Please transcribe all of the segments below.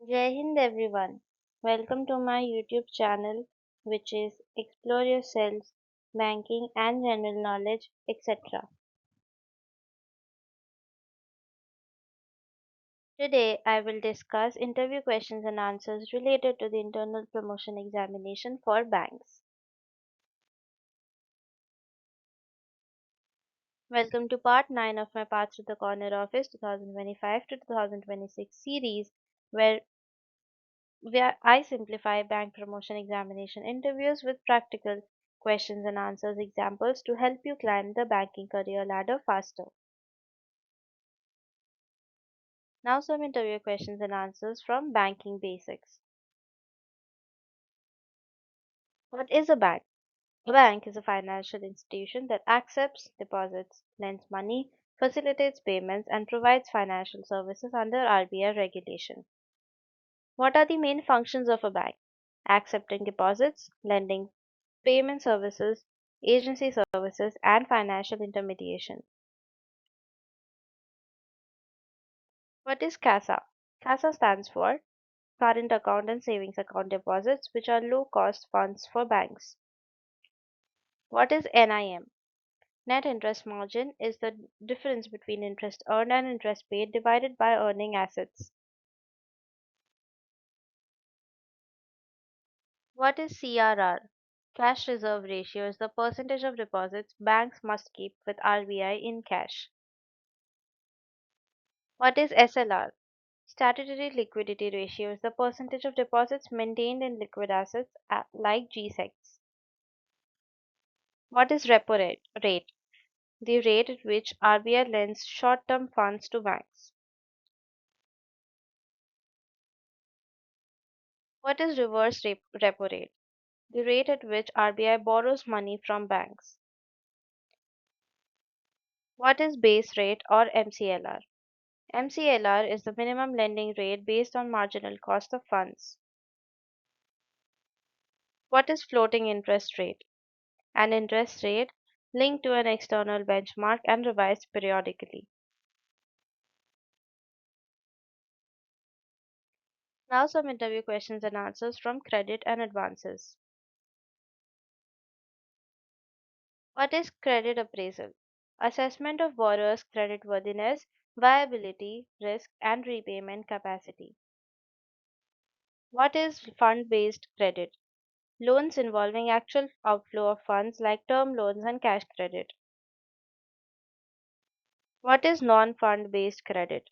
Jai Hind everyone. Welcome to my YouTube channel, which is Explore Yourself, Banking and General Knowledge, etc. Today I will discuss interview questions and answers related to the internal promotion examination for banks. Welcome to part 9 of my Path to the Corner Office 2025 to 2026 series, where I simplify bank promotion examination interviews with practical questions and answers examples to help you climb the banking career ladder faster. Now, some interview questions and answers from Banking Basics. What is a bank? A bank is a financial institution that accepts deposits, lends money, facilitates payments, and provides financial services under RBI regulation. What are the main functions of a bank? Accepting deposits, lending, payment services, agency services, and financial intermediation. What is CASA? CASA stands for Current Account and Savings Account Deposits, which are low cost funds for banks. What is NIM? Net interest margin is the difference between interest earned and interest paid divided by earning assets. What is CRR? Cash reserve ratio is the percentage of deposits banks must keep with RBI in cash. What is SLR? Statutory liquidity ratio is the percentage of deposits maintained in liquid assets like G-Secs. What is repo rate? The rate at which RBI lends short-term funds to banks. What is repo rate? The rate at which RBI borrows money from banks. What is base rate or MCLR? MCLR is the minimum lending rate based on marginal cost of funds. What is floating interest rate? An interest rate linked to an external benchmark and revised periodically. Now some interview questions and answers from credit and advances. What is credit appraisal? Assessment of borrower's creditworthiness, viability, risk, and repayment capacity. What is fund-based credit? Loans involving actual outflow of funds like term loans and cash credit. What is non-fund based credit?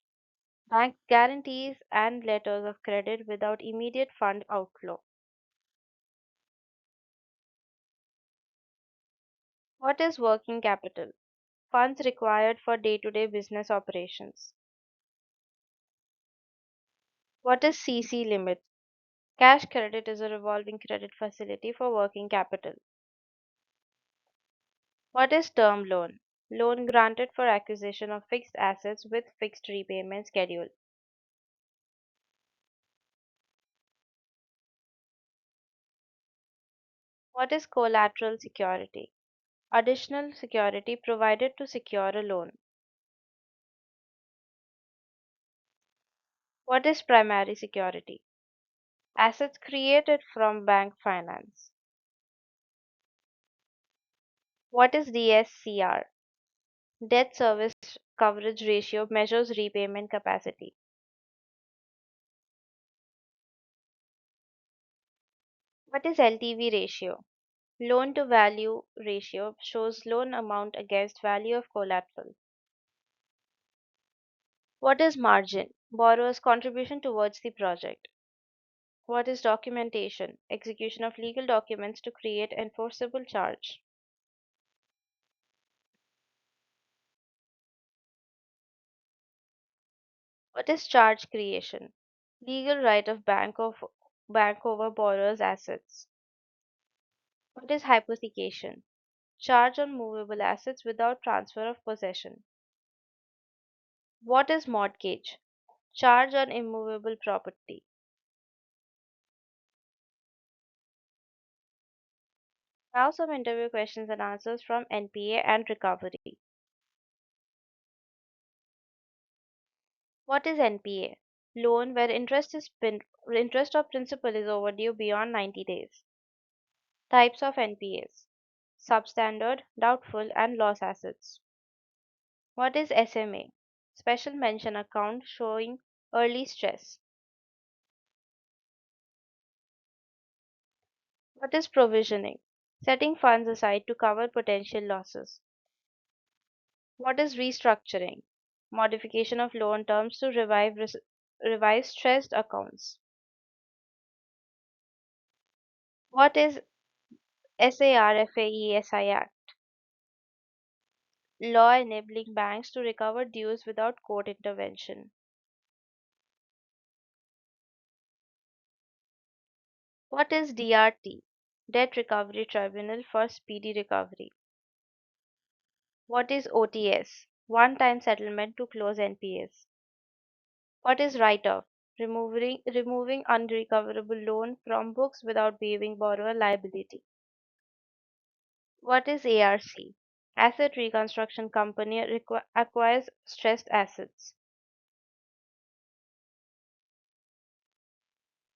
Bank guarantees and letters of credit without immediate fund outflow. What is working capital? Funds required for day-to-day business operations. What is CC limit? Cash credit is a revolving credit facility for working capital. What is term loan? Loan granted for acquisition of fixed assets with fixed repayment schedule. What is collateral security? Additional security provided to secure a loan. What is primary security? Assets created from bank finance. What is DSCR? Debt service coverage ratio measures repayment capacity. What is LTV ratio? Loan to value ratio shows loan amount against value of collateral. What is margin? Borrower's contribution towards the project. What is documentation? Execution of legal documents to create enforceable charge. What is charge creation? Legal right of bank over borrower's assets. What is hypothecation? Charge on movable assets without transfer of possession. What is mortgage? Charge on immovable property. Now some interview questions and answers from NPA and recovery. What is NPA? Loan where interest or principal is overdue beyond 90 days. Types of NPAs: substandard, doubtful, and loss assets. What is SMA? Special mention account showing early stress. What is provisioning? Setting funds aside to cover potential losses. What is restructuring? Modification of loan terms to revive stressed accounts. What is SARFAESI Act? Law enabling banks to recover dues without court intervention. What is DRT? Debt Recovery Tribunal for Speedy Recovery. What is OTS? One-time settlement to close NPAs. What is write-off? Removing unrecoverable loan from books without waiving borrower liability. What is ARC? Asset Reconstruction Company acquires stressed assets.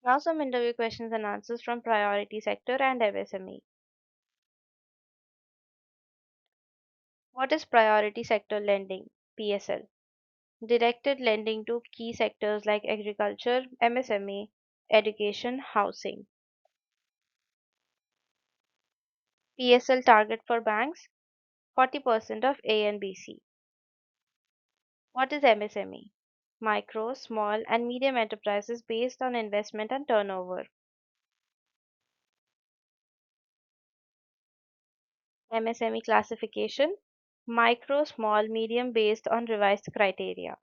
Now some interview questions and answers from priority sector and MSME. What is priority sector lending? PSL. Directed lending to key sectors like agriculture, MSME, education, housing. PSL target for banks 40% of A and BC. What is MSME? Micro, small, and medium enterprises based on investment and turnover. MSME classification: micro, small, medium based on revised criteria.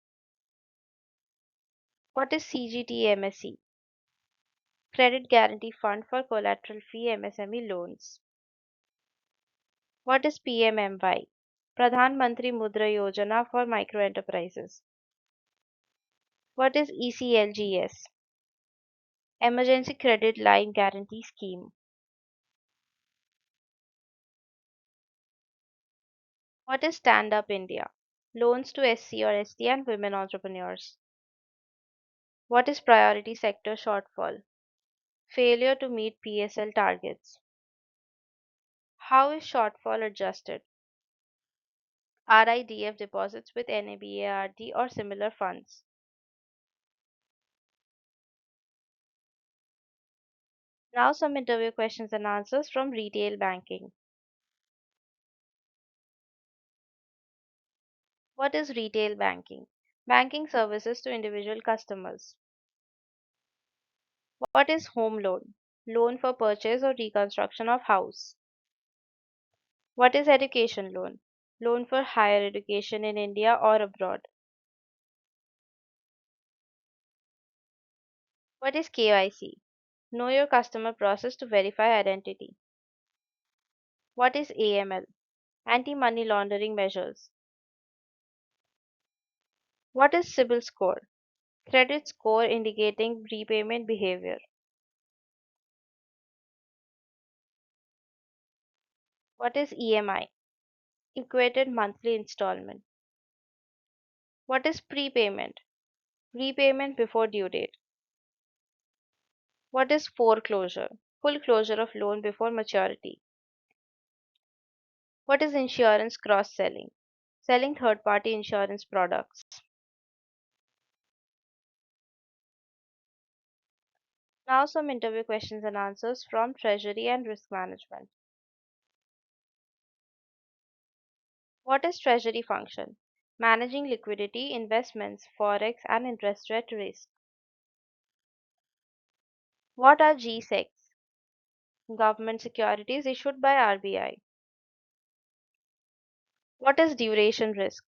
What is CGTMSE? Credit Guarantee Fund for Collateral Free MSME Loans. What is PMMY? Pradhan Mantri Mudra Yojana for Micro Enterprises. What is ECLGS? Emergency Credit Line Guarantee Scheme. What is Stand Up India? Loans to SC or ST and women entrepreneurs. What is Priority Sector Shortfall? Failure to meet PSL targets. How is shortfall adjusted? RIDF deposits with NABARD or similar funds. Now some interview questions and answers from retail banking. What is retail banking? Banking services to individual customers. What is home loan? Loan for purchase or reconstruction of house. What is education loan? Loan for higher education in India or abroad. What is KYC? Know your customer process to verify identity. What is AML? Anti-money laundering measures. What is CIBIL score? Credit score indicating repayment behavior. What is EMI? Equated monthly installment. What is prepayment? Repayment before due date. What is foreclosure? Full closure of loan before maturity. What is insurance cross-selling? Selling third-party insurance products. Now some interview questions and answers from Treasury and Risk Management. What is Treasury function? Managing liquidity, investments, forex, and interest rate risk. What are GSECs? Government securities issued by RBI. What is duration risk?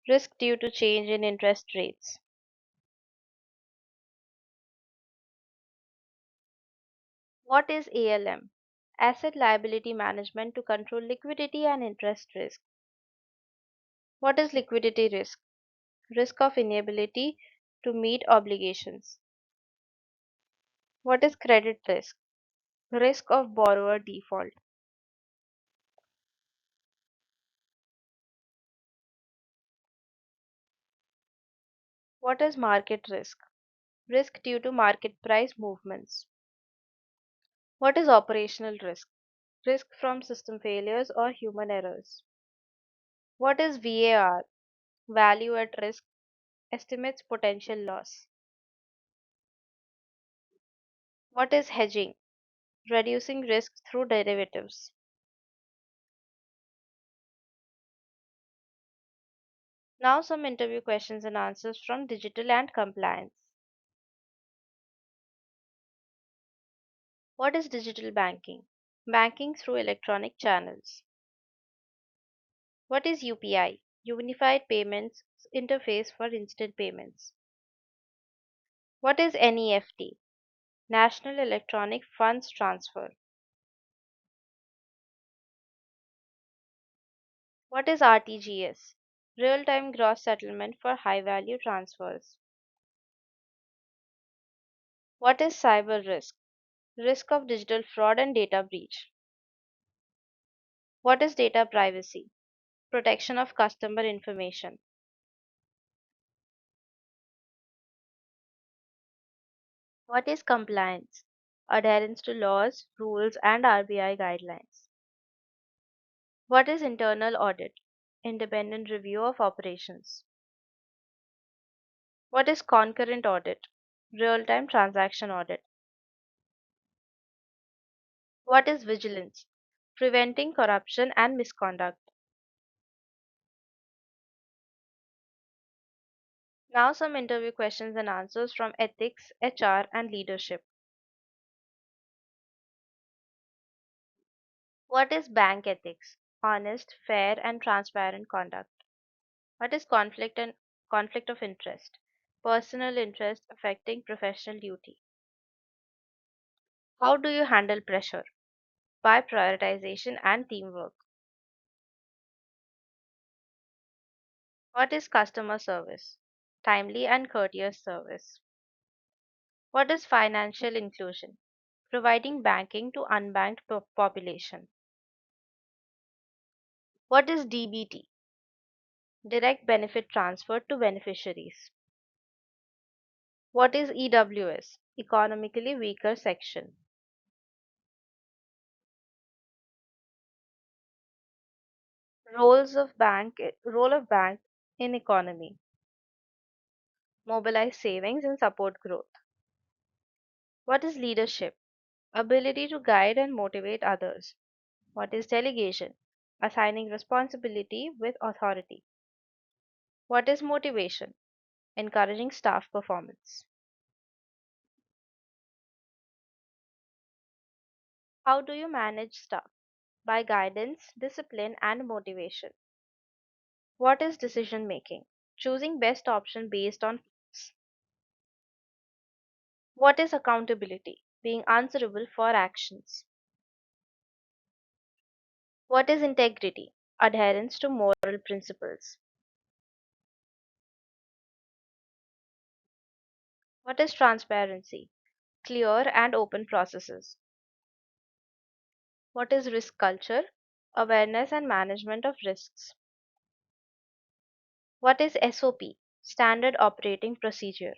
Risk due to change in interest rates. What is ALM? Asset liability management to control liquidity and interest risk. What is liquidity risk? Risk of inability to meet obligations. What is credit risk? Risk of borrower default. What is market risk? Risk due to market price movements. What is operational risk? Risk from system failures or human errors. What is VAR? Value at risk estimates potential loss. What is hedging? Reducing risk through derivatives. Now, some interview questions and answers from digital and compliance. What is digital banking? Banking through electronic channels. What is UPI? Unified Payments Interface for Instant Payments. What is NEFT? National Electronic Funds Transfer. What is RTGS? Real time gross settlement for high value transfers. What is cyber risk? Risk of digital fraud and data breach. What is data privacy? Protection of customer information. What is compliance? Adherence to laws, rules, and RBI guidelines. What is internal audit? Independent review of operations. What is concurrent audit? Real time transaction audit. What is vigilance? Preventing corruption and misconduct. Now, some interview questions and answers from ethics, HR, and leadership. What is bank ethics? Honest, fair, and transparent conduct. What is conflict of interest? Personal interest affecting professional duty. How do you handle pressure? By prioritization and teamwork. What is customer service? Timely and courteous service. What is financial inclusion? Providing banking to unbanked population. What is DBT? Direct benefit transfer to beneficiaries. What is EWS? Economically weaker section. Role of bank in economy. Mobilize savings and support growth. What is leadership? Ability to guide and motivate others. What is delegation? Assigning responsibility with authority. What is motivation? Encouraging staff performance. How do you manage staff? By guidance, discipline, and motivation. What is decision making? Choosing best option based on facts. What is accountability? Being answerable for actions. What is integrity? Adherence to moral principles. What is transparency? Clear and open processes. What is risk culture? Awareness and management of risks. What is SOP? Standard operating procedure.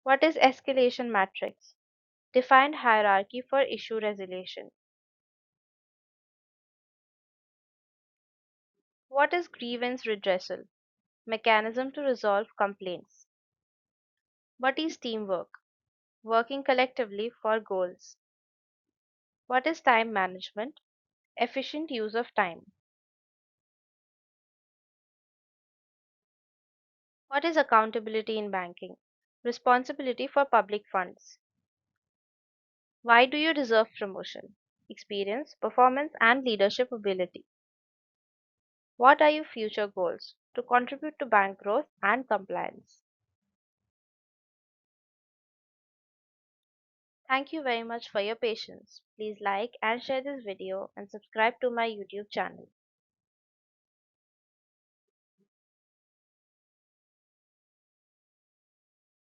What is escalation matrix? Defined hierarchy for issue resolution. What is grievance redressal? Mechanism to resolve complaints. What is teamwork? Working collectively for goals. What is time management? Efficient use of time. What is accountability in banking? Responsibility for public funds. Why do you deserve promotion? Experience, performance, and leadership ability. What are your future goals? To contribute to bank growth and compliance. Thank you very much for your patience. Please like and share this video and subscribe to my YouTube channel.